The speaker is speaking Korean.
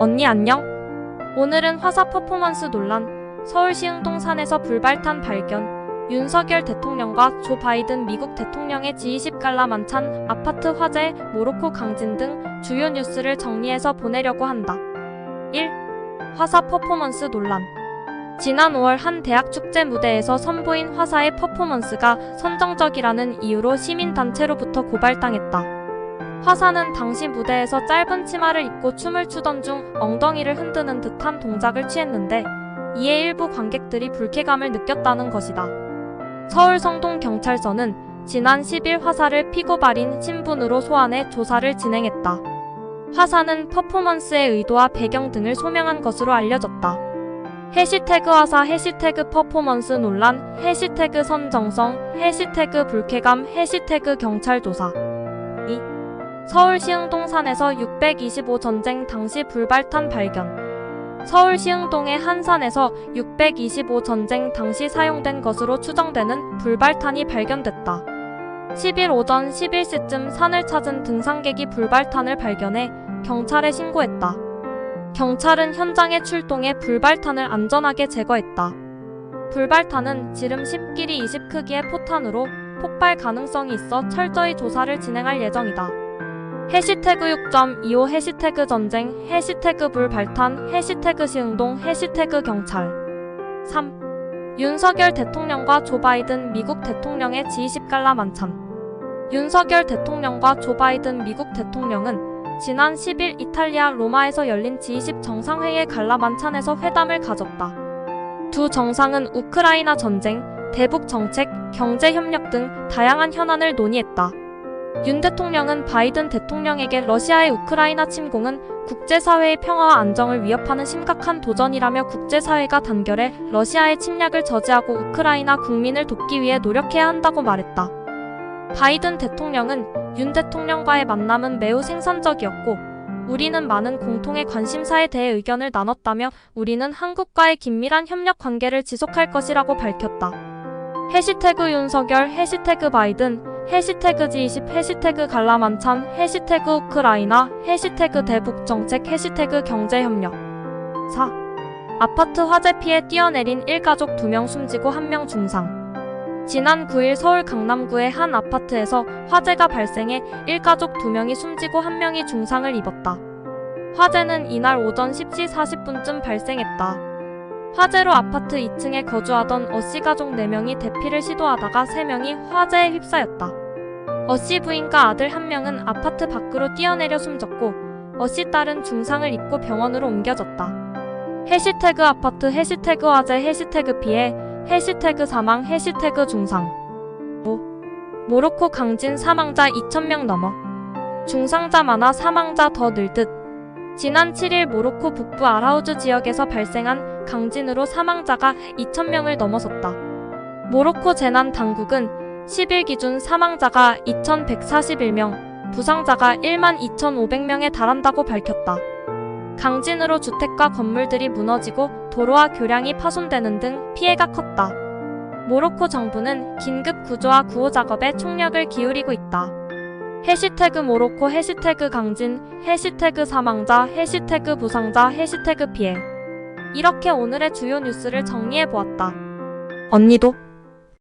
언니 안녕? 오늘은 화사 퍼포먼스 논란, 서울시 흥동산에서 불발탄 발견, 윤석열 대통령과 조 바이든 미국 대통령의 G20 갈라 만찬, 아파트 화재, 모로코 강진 등 주요 뉴스를 정리해서 보내려고 한다. 1. 화사 퍼포먼스 논란. 지난 5월 한 대학 축제 무대에서 선보인 화사의 퍼포먼스가 선정적이라는 이유로 시민단체로부터 고발당했다. 화사는 당시 무대에서 짧은 치마를 입고 춤을 추던 중 엉덩이를 흔드는 듯한 동작을 취했는데 이에 일부 관객들이 불쾌감을 느꼈다는 것이다. 서울 성동경찰서는 지난 10일 화사를 피고발인 신분으로 소환해 조사를 진행했다. 화사는 퍼포먼스의 의도와 배경 등을 소명한 것으로 알려졌다. 해시태그 화사, 해시태그 퍼포먼스 논란, 해시태그 선정성, 해시태그 불쾌감, 해시태그 경찰조사. 2. 서울시 흥동산에서 625 전쟁 당시 불발탄 발견. 서울시 흥동의 한 산에서 625 전쟁 당시 사용된 것으로 추정되는 불발탄이 발견됐다. 10일 오전 11시쯤 산을 찾은 등산객이 불발탄을 발견해 경찰에 신고했다. 경찰은 현장에 출동해 불발탄을 안전하게 제거했다. 불발탄은 지름 10 길이 20 크기의 포탄으로 폭발 가능성이 있어 철저히 조사를 진행할 예정이다. 해시태그 6.25 해시태그 전쟁, 해시태그 불발탄, 해시태그 시흥동, 해시태그 경찰. 3. 윤석열 대통령과 조 바이든 미국 대통령의 G20 갈라 만찬. 윤석열 대통령과 조 바이든 미국 대통령은 지난 10일 이탈리아 로마에서 열린 G20 정상회의의 갈라 만찬에서 회담을 가졌다. 두 정상은 우크라이나 전쟁, 대북 정책, 경제 협력 등 다양한 현안을 논의했다. 윤 대통령은 바이든 대통령에게 러시아의 우크라이나 침공은 국제사회의 평화와 안정을 위협하는 심각한 도전이라며 국제사회가 단결해 러시아의 침략을 저지하고 우크라이나 국민을 돕기 위해 노력해야 한다고 말했다. 바이든 대통령은 윤 대통령과의 만남은 매우 생산적이었고 우리는 많은 공통의 관심사에 대해 의견을 나눴다며 우리는 한국과의 긴밀한 협력 관계를 지속할 것이라고 밝혔다. 해시태그 윤석열, 해시태그 바이든, 해시태그 G20, 해시태그 갈라 만찬, 해시태그 우크라이나, 해시태그 대북 정책, 해시태그 경제협력. 4. 아파트 화재 피해 뛰어내린 일가족 2명 숨지고 1명 중상. 지난 9일 서울 강남구의 한 아파트에서 화재가 발생해 일가족 2명이 숨지고 1명이 중상을 입었다. 화재는 이날 오전 10시 40분쯤 발생했다. 화재로 아파트 2층에 거주하던 어씨 가족 4명이 대피를 시도하다가 3명이 화재에 휩싸였다. 어씨 부인과 아들 1명은 아파트 밖으로 뛰어내려 숨졌고 어씨 딸은 중상을 입고 병원으로 옮겨졌다. 해시태그 아파트, 해시태그 화재, 해시태그 피해, 해시태그 사망, 해시태그 중상. 5. 모로코 강진 사망자 2,000명 넘어. 중상자 많아 사망자 더 늘 듯. 지난 7일 모로코 북부 아라우즈 지역에서 발생한 강진으로 사망자가 2,000명을 넘어섰다. 모로코 재난당국은 10일 기준 사망자가 2,141명, 부상자가 12,500명에 달한다고 밝혔다. 강진으로 주택과 건물들이 무너지고 도로와 교량이 파손되는 등 피해가 컸다. 모로코 정부는 긴급 구조와 구호 작업에 총력을 기울이고 있다. 해시태그 모로코, 해시태그 강진, 해시태그 사망자, 해시태그 부상자, 해시태그 피해. 이렇게 오늘의 주요 뉴스를 정리해보았다. 언니도